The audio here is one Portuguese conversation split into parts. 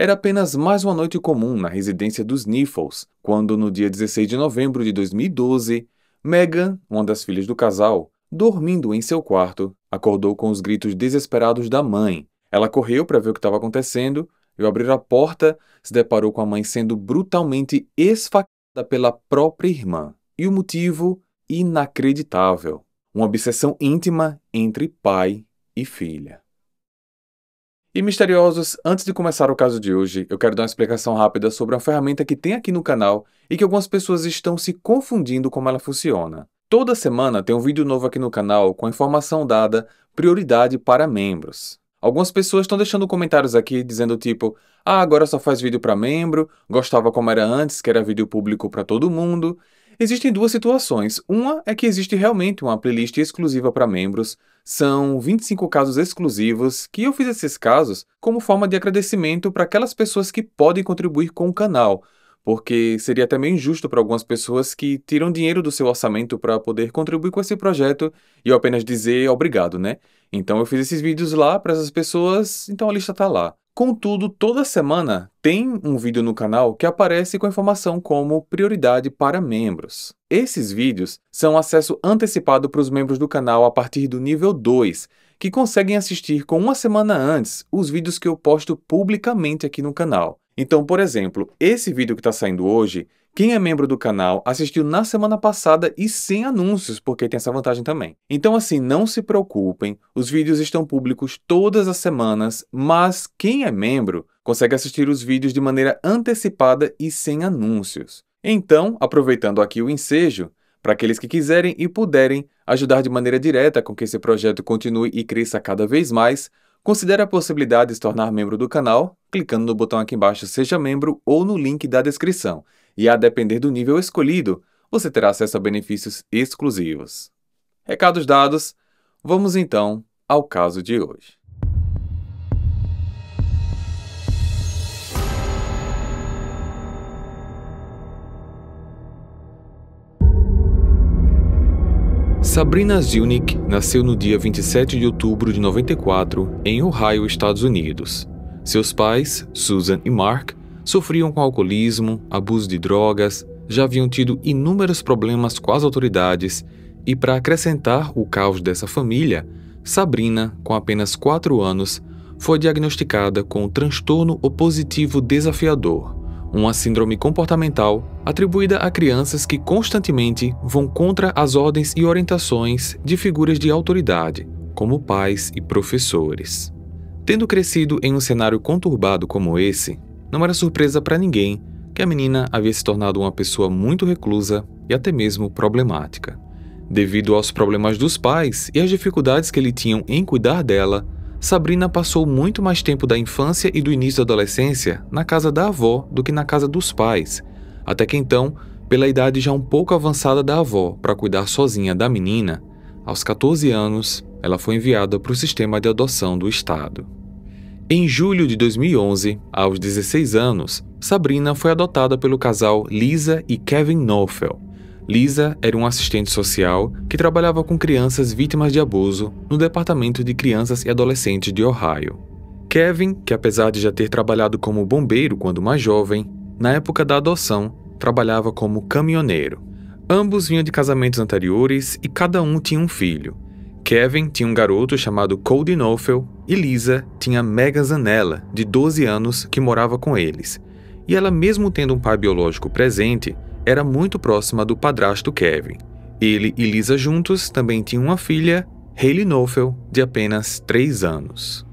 Era apenas mais uma noite comum na residência dos Nichols, quando no dia 16 de novembro de 2012, Megan, uma das filhas do casal, dormindo em seu quarto, acordou com os gritos desesperados da mãe. Ela correu para ver o que estava acontecendo e, ao abrir a porta, se deparou com a mãe sendo brutalmente esfaqueada pela própria irmã. E o motivo? Inacreditável. Uma obsessão íntima entre pai e filha. E misteriosos, antes de começar o caso de hoje, eu quero dar uma explicação rápida sobre uma ferramenta que tem aqui no canal e que algumas pessoas estão se confundindo como ela funciona. Toda semana tem um vídeo novo aqui no canal com a informação dada prioridade para membros. Algumas pessoas estão deixando comentários aqui dizendo tipo, agora só faz vídeo para membro, gostava como era antes, que era vídeo público para todo mundo. Existem duas situações. Uma é que existe realmente uma playlist exclusiva para membros. São 25 casos exclusivos que eu fiz esses casos como forma de agradecimento para aquelas pessoas que podem contribuir com o canal, porque seria até meio injusto para algumas pessoas que tiram dinheiro do seu orçamento para poder contribuir com esse projeto e eu apenas dizer obrigado, né? Então eu fiz esses vídeos lá para essas pessoas, então a lista tá lá. Contudo, toda semana tem um vídeo no canal que aparece com informação como prioridade para membros. Esses vídeos são acesso antecipado para os membros do canal a partir do nível 2, que conseguem assistir com uma semana antes os vídeos que eu posto publicamente aqui no canal. Então, por exemplo, esse vídeo que está saindo hoje, quem é membro do canal assistiu na semana passada e sem anúncios, porque tem essa vantagem também. Então, assim, não se preocupem, os vídeos estão públicos todas as semanas, mas quem é membro consegue assistir os vídeos de maneira antecipada e sem anúncios. Então, aproveitando aqui o ensejo, para aqueles que quiserem e puderem ajudar de maneira direta com que esse projeto continue e cresça cada vez mais, considere a possibilidade de se tornar membro do canal, clicando no botão aqui embaixo Seja Membro ou no link da descrição. E a depender do nível escolhido, você terá acesso a benefícios exclusivos. Recados dados, vamos então ao caso de hoje. Sabrina Zunick nasceu no dia 27 de outubro de 94, em Ohio, Estados Unidos. Seus pais, Susan e Mark, sofriam com alcoolismo, abuso de drogas, já haviam tido inúmeros problemas com as autoridades e, para acrescentar o caos dessa família, Sabrina, com apenas 4 anos, foi diagnosticada com o transtorno opositivo desafiador, uma síndrome comportamental atribuída a crianças que constantemente vão contra as ordens e orientações de figuras de autoridade, como pais e professores. Tendo crescido em um cenário conturbado como esse, não era surpresa para ninguém que a menina havia se tornado uma pessoa muito reclusa e até mesmo problemática. Devido aos problemas dos pais e às dificuldades que eles tinham em cuidar dela, Sabrina passou muito mais tempo da infância e do início da adolescência na casa da avó do que na casa dos pais, até que então, pela idade já um pouco avançada da avó para cuidar sozinha da menina, aos 14 anos, ela foi enviada para o sistema de adoção do estado. Em julho de 2011, aos 16 anos, Sabrina foi adotada pelo casal Lisa e Kevin Neufeld. Lisa era uma assistente social que trabalhava com crianças vítimas de abuso no Departamento de Crianças e Adolescentes de Ohio. Kevin, que apesar de já ter trabalhado como bombeiro quando mais jovem, na época da adoção, trabalhava como caminhoneiro. Ambos vinham de casamentos anteriores e cada um tinha um filho. Kevin tinha um garoto chamado Cody Neufeld e Lisa tinha Megan Zanella, de 12 anos, que morava com eles. E ela, mesmo tendo um pai biológico presente, era muito próxima do padrasto Kevin. Ele e Lisa juntos também tinham uma filha, Hayley Neufeld, de apenas 3 anos.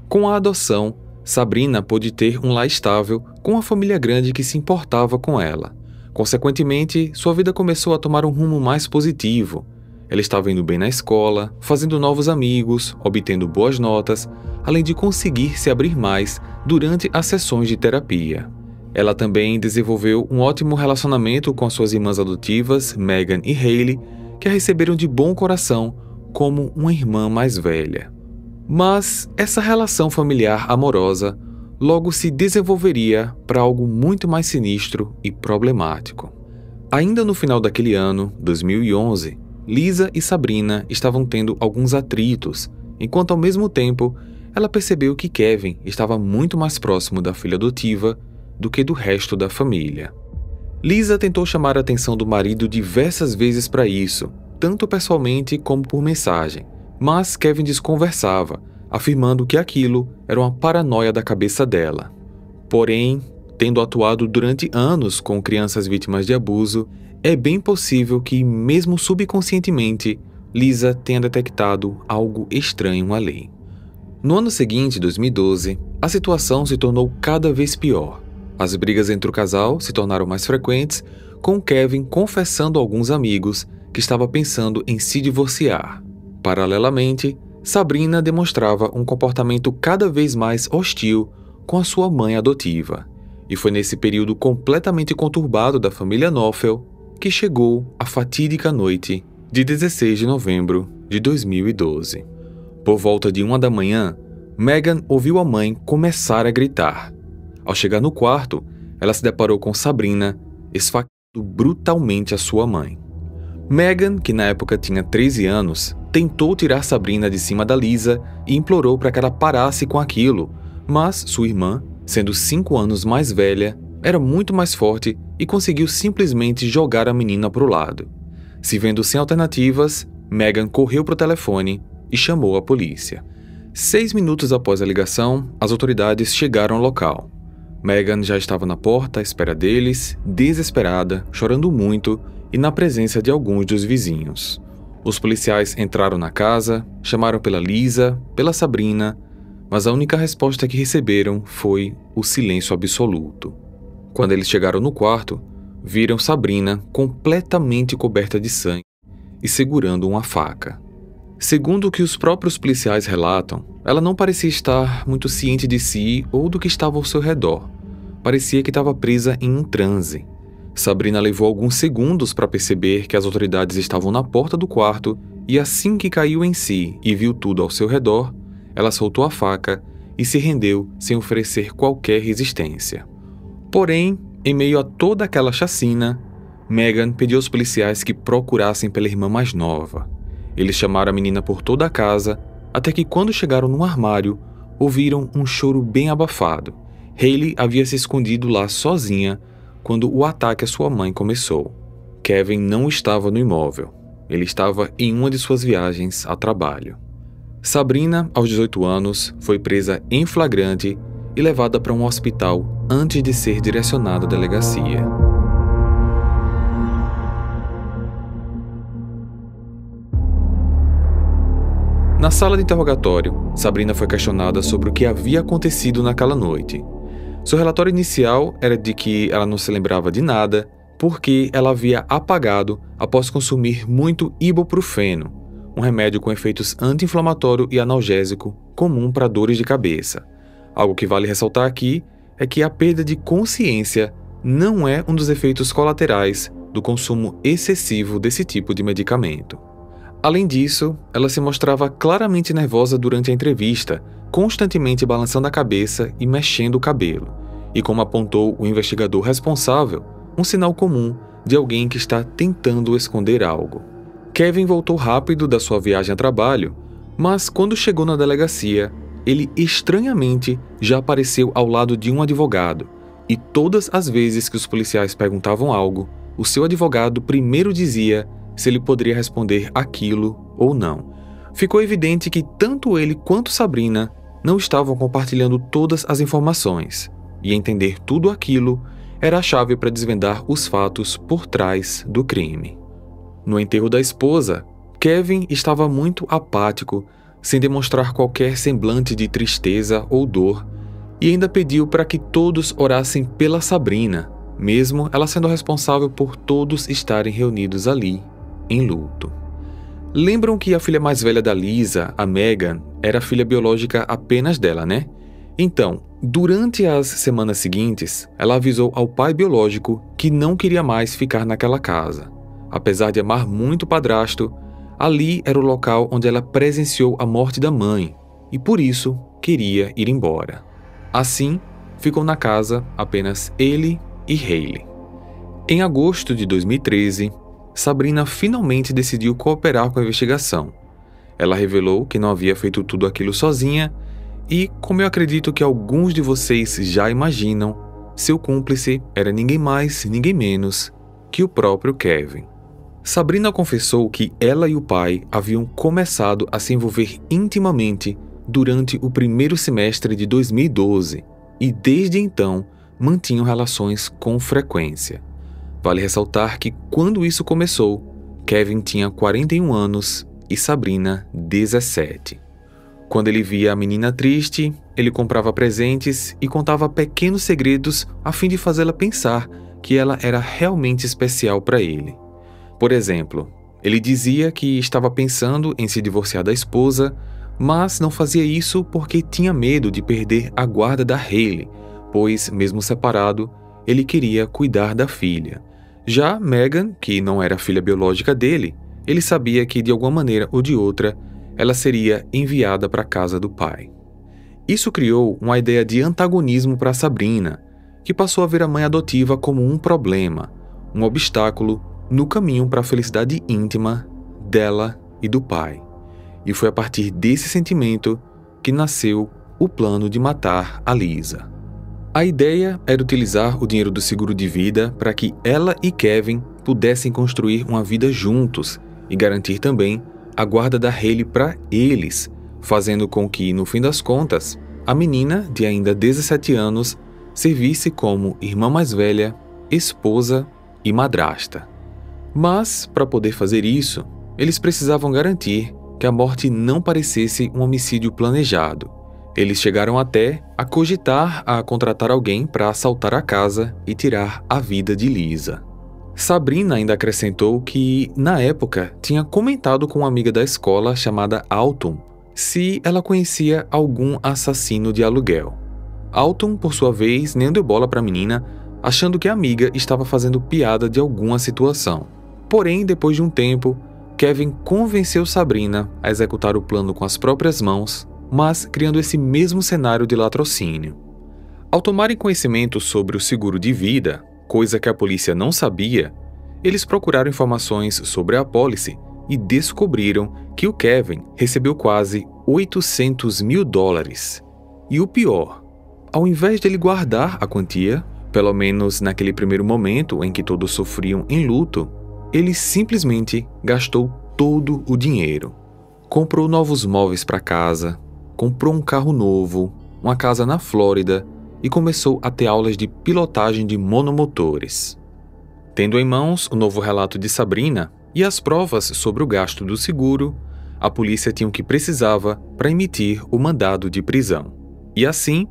Com a adoção, Sabrina pôde ter um lar estável com uma família grande que se importava com ela. Consequentemente, sua vida começou a tomar um rumo mais positivo. Ela estava indo bem na escola, fazendo novos amigos, obtendo boas notas, além de conseguir se abrir mais durante as sessões de terapia. Ela também desenvolveu um ótimo relacionamento com suas irmãs adotivas, Megan e Hayley, que a receberam de bom coração como uma irmã mais velha. Mas essa relação familiar amorosa logo se desenvolveria para algo muito mais sinistro e problemático. Ainda no final daquele ano, 2011, Lisa e Sabrina estavam tendo alguns atritos, enquanto ao mesmo tempo ela percebeu que Kevin estava muito mais próximo da filha adotiva do que do resto da família. Lisa tentou chamar a atenção do marido diversas vezes para isso, tanto pessoalmente como por mensagem, mas Kevin desconversava, afirmando que aquilo era uma paranoia da cabeça dela. Porém, tendo atuado durante anos com crianças vítimas de abuso, é bem possível que, mesmo subconscientemente, Lisa tenha detectado algo estranho ali. No ano seguinte, 2012, a situação se tornou cada vez pior. As brigas entre o casal se tornaram mais frequentes, com Kevin confessando a alguns amigos que estava pensando em se divorciar. Paralelamente, Sabrina demonstrava um comportamento cada vez mais hostil com a sua mãe adotiva. E foi nesse período completamente conturbado da família Knoefel que chegou a fatídica noite de 16 de novembro de 2012. Por volta de 1 da manhã, Megan ouviu a mãe começar a gritar. Ao chegar no quarto, ela se deparou com Sabrina esfaqueando brutalmente a sua mãe. Megan, que na época tinha 13 anos, tentou tirar Sabrina de cima da Lisa e implorou para que ela parasse com aquilo, mas sua irmã, sendo 5 anos mais velha, era muito mais forte e conseguiu simplesmente jogar a menina para o lado. Se vendo sem alternativas, Megan correu para o telefone e chamou a polícia. 6 minutos após a ligação, as autoridades chegaram ao local. Megan já estava na porta à espera deles, desesperada, chorando muito e na presença de alguns dos vizinhos. Os policiais entraram na casa, chamaram pela Lisa, pela Sabrina, mas a única resposta que receberam foi o silêncio absoluto. Quando eles chegaram no quarto, viram Sabrina completamente coberta de sangue e segurando uma faca. Segundo o que os próprios policiais relatam, ela não parecia estar muito ciente de si ou do que estava ao seu redor. Parecia que estava presa em um transe. Sabrina levou alguns segundos para perceber que as autoridades estavam na porta do quarto e assim que caiu em si e viu tudo ao seu redor, ela soltou a faca e se rendeu sem oferecer qualquer resistência. Porém, em meio a toda aquela chacina, Megan pediu aos policiais que procurassem pela irmã mais nova. Eles chamaram a menina por toda a casa, até que quando chegaram no armário, ouviram um choro bem abafado. Hayley havia se escondido lá sozinha quando o ataque à sua mãe começou. Kevin não estava no imóvel. Ele estava em uma de suas viagens a trabalho. Sabrina, aos 18 anos, foi presa em flagrante e levada para um hospital antes de ser direcionada à delegacia. Na sala de interrogatório, Sabrina foi questionada sobre o que havia acontecido naquela noite. Seu relatório inicial era de que ela não se lembrava de nada porque ela havia apagado após consumir muito ibuprofeno, um remédio com efeitos anti-inflamatório e analgésico comum para dores de cabeça. Algo que vale ressaltar aqui é que a perda de consciência não é um dos efeitos colaterais do consumo excessivo desse tipo de medicamento. Além disso, ela se mostrava claramente nervosa durante a entrevista, constantemente balançando a cabeça e mexendo o cabelo. E como apontou o investigador responsável, um sinal comum de alguém que está tentando esconder algo. Kevin voltou rápido da sua viagem a trabalho, mas quando chegou na delegacia, ele estranhamente já apareceu ao lado de um advogado, e todas as vezes que os policiais perguntavam algo, o seu advogado primeiro dizia se ele poderia responder aquilo ou não. Ficou evidente que tanto ele quanto Sabrina não estavam compartilhando todas as informações, e entender tudo aquilo era a chave para desvendar os fatos por trás do crime. No enterro da esposa, Kevin estava muito apático, sem demonstrar qualquer semblante de tristeza ou dor, e ainda pediu para que todos orassem pela Sabrina, mesmo ela sendo responsável por todos estarem reunidos ali, em luto. Lembram que a filha mais velha da Lisa, a Megan, era filha biológica apenas dela, né? Então, durante as semanas seguintes, ela avisou ao pai biológico que não queria mais ficar naquela casa. Apesar de amar muito o padrasto, ali era o local onde ela presenciou a morte da mãe e por isso queria ir embora. Assim, ficou na casa apenas ele e Hayley. Em agosto de 2013, Sabrina finalmente decidiu cooperar com a investigação. Ela revelou que não havia feito tudo aquilo sozinha E, como eu acredito que alguns de vocês já imaginam, seu cúmplice era ninguém mais, ninguém menos que o próprio Kevin. Sabrina confessou que ela e o pai haviam começado a se envolver intimamente durante o primeiro semestre de 2012 e, desde então, mantinham relações com frequência. Vale ressaltar que, quando isso começou, Kevin tinha 41 anos e Sabrina 17. Quando ele via a menina triste, ele comprava presentes e contava pequenos segredos a fim de fazê-la pensar que ela era realmente especial para ele. Por exemplo, ele dizia que estava pensando em se divorciar da esposa, mas não fazia isso porque tinha medo de perder a guarda da Hayley, pois, mesmo separado, ele queria cuidar da filha. Já Megan, que não era filha biológica dele, ele sabia que, de alguma maneira ou de outra, ela seria enviada para a casa do pai. Isso criou uma ideia de antagonismo para Sabrina, que passou a ver a mãe adotiva como um problema, um obstáculo no caminho para a felicidade íntima dela e do pai. E foi a partir desse sentimento que nasceu o plano de matar a Lisa. A ideia era utilizar o dinheiro do seguro de vida para que ela e Kevin pudessem construir uma vida juntos e garantir também a guarda da Hayley para eles, fazendo com que, no fim das contas, a menina, de ainda 17 anos, servisse como irmã mais velha, esposa e madrasta. Mas, para poder fazer isso, eles precisavam garantir que a morte não parecesse um homicídio planejado. Eles chegaram até a cogitar a contratar alguém para assaltar a casa e tirar a vida de Lisa. Sabrina ainda acrescentou que, na época, tinha comentado com uma amiga da escola chamada Autumn se ela conhecia algum assassino de aluguel. Autumn, por sua vez, nem deu bola para a menina, achando que a amiga estava fazendo piada de alguma situação. Porém, depois de um tempo, Kevin convenceu Sabrina a executar o plano com as próprias mãos, mas criando esse mesmo cenário de latrocínio. Ao tomarem conhecimento sobre o seguro de vida, coisa que a polícia não sabia, eles procuraram informações sobre a apólice e descobriram que o Kevin recebeu quase $800 mil. E o pior, ao invés de ele guardar a quantia, pelo menos naquele primeiro momento em que todos sofriam em luto, ele simplesmente gastou todo o dinheiro. Comprou novos móveis para casa, comprou um carro novo, uma casa na Flórida e começou a ter aulas de pilotagem de monomotores. Tendo em mãos o novo relato de Sabrina e as provas sobre o gasto do seguro, a polícia tinha o que precisava para emitir o mandado de prisão. E assim,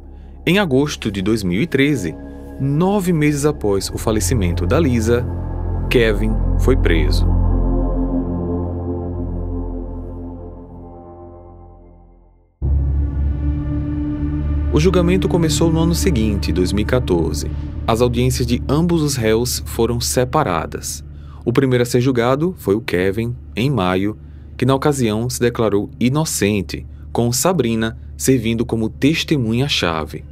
em agosto de 2013, 9 meses após o falecimento da Lisa, Kevin foi preso. O julgamento começou no ano seguinte, 2014. As audiências de ambos os réus foram separadas. O primeiro a ser julgado foi o Kevin, em maio, que na ocasião se declarou inocente, com Sabrina servindo como testemunha-chave.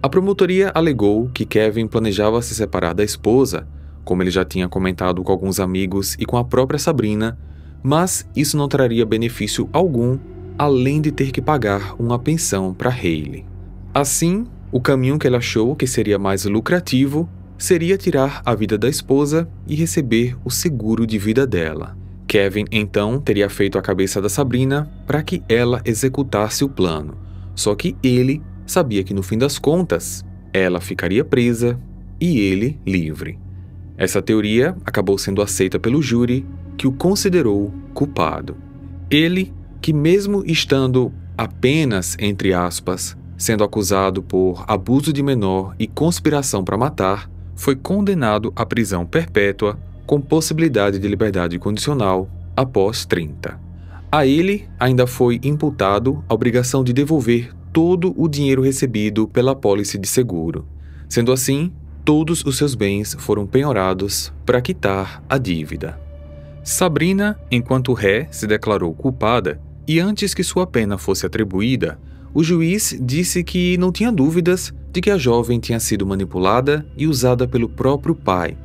A promotoria alegou que Kevin planejava se separar da esposa, como ele já tinha comentado com alguns amigos e com a própria Sabrina, mas isso não traria benefício algum, além de ter que pagar uma pensão para Hayley. Assim, o caminho que ele achou que seria mais lucrativo seria tirar a vida da esposa e receber o seguro de vida dela. Kevin, então, teria feito a cabeça da Sabrina para que ela executasse o plano, só que ele sabia que, no fim das contas, ela ficaria presa e ele livre. Essa teoria acabou sendo aceita pelo júri, que o considerou culpado. Ele, que mesmo estando apenas, entre aspas, sendo acusado por abuso de menor e conspiração para matar, foi condenado à prisão perpétua com possibilidade de liberdade condicional após 30. A ele ainda foi imputado a obrigação de devolver todo o dinheiro recebido pela apólice de seguro. Sendo assim, todos os seus bens foram penhorados para quitar a dívida. Sabrina, enquanto ré, se declarou culpada e antes que sua pena fosse atribuída, o juiz disse que não tinha dúvidas de que a jovem tinha sido manipulada e usada pelo próprio pai,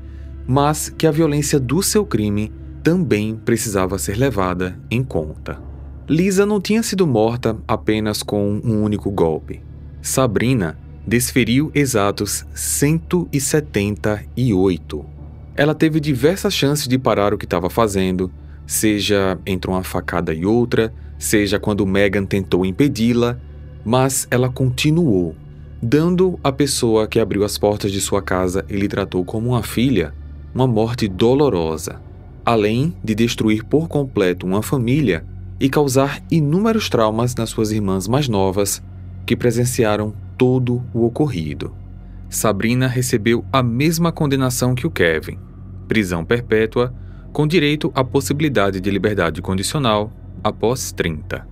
mas que a violência do seu crime também precisava ser levada em conta. Lisa não tinha sido morta apenas com um único golpe. Sabrina desferiu exatos 178. Ela teve diversas chances de parar o que estava fazendo, seja entre uma facada e outra, seja quando Megan tentou impedi-la, mas ela continuou, dando à pessoa que abriu as portas de sua casa e lhe tratou como uma filha, uma morte dolorosa, além de destruir por completo uma família e causar inúmeros traumas nas suas irmãs mais novas, que presenciaram todo o ocorrido. Sabrina recebeu a mesma condenação que o Kevin, prisão perpétua, com direito à possibilidade de liberdade condicional após 30.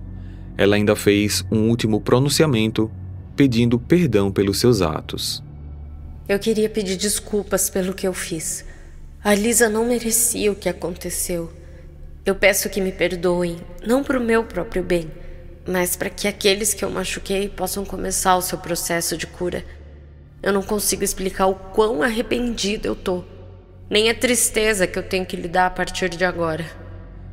Ela ainda fez um último pronunciamento, pedindo perdão pelos seus atos. Eu queria pedir desculpas pelo que eu fiz. A Lisa não merecia o que aconteceu. Eu peço que me perdoem, não para o meu próprio bem, mas para que aqueles que eu machuquei possam começar o seu processo de cura. Eu não consigo explicar o quão arrependida eu tô, nem a tristeza que eu tenho que lidar a partir de agora.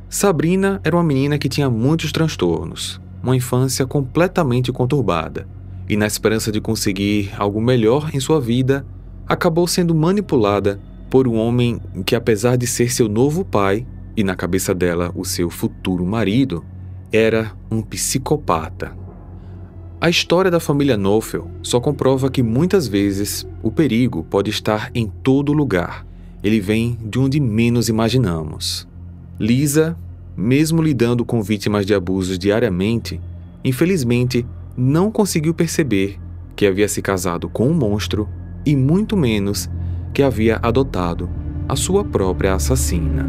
Sabrina era uma menina que tinha muitos transtornos, uma infância completamente conturbada, e na esperança de conseguir algo melhor em sua vida, acabou sendo manipulada por um homem que, apesar de ser seu novo pai, e na cabeça dela o seu futuro marido, era um psicopata. A história da família Knopfel só comprova que muitas vezes o perigo pode estar em todo lugar. Ele vem de onde menos imaginamos. Lisa, mesmo lidando com vítimas de abusos diariamente, infelizmente não conseguiu perceber que havia se casado com um monstro e muito menos que havia adotado a sua própria assassina.